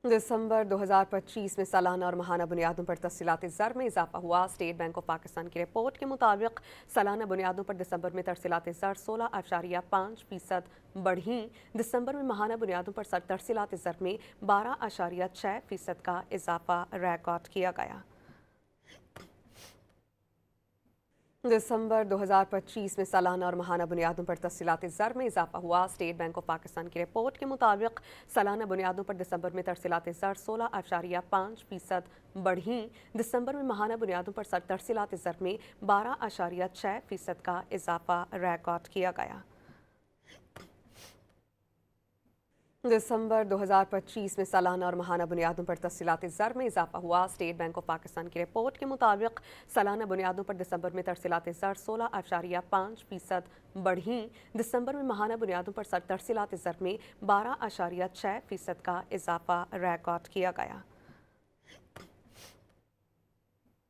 दिसंबर 2025 में सालाना और माहाना बुनियादों पर तफसीलाती ज़र में इजाफा हुआ। स्टेट बैंक ऑफ पाकिस्तान की रिपोर्ट के मुताबिक सालाना बुनियादों पर दिसंबर में तरसीलाती ज़र 16.5% बढ़ी। दिसंबर में माहाना बुनियादों पर तरसीलाती ज़र में 12.6% का इजाफा रिकॉर्ड किया गया। दिसंबर 2025 में सालाना और माहाना बुनियादों पर तफसीलाती ज़र में इजाफा हुआ। स्टेट बैंक ऑफ पाकिस्तान की रिपोर्ट के मुताबिक सालाना बुनियादों पर दिसंबर में तरसीलाती ज़र 16.5% बढ़ी। दिसंबर में माहाना बुनियादों पर तरसीलाती ज़र में 12.6% का इजाफा रिकॉर्ड किया गया। दिसंबर 2025 में सालाना और माहाना बुनियादों पर तफसीलाती ज़र में इजाफा हुआ। स्टेट बैंक ऑफ पाकिस्तान की रिपोर्ट के मुताबिक सालाना बुनियादों पर दिसंबर में तरसीलाती ज़र 16.5% बढ़ी। दिसंबर में माहाना बुनियादों पर तरसीलाती ज़र में 12.6% का इजाफा रिकॉर्ड किया गया।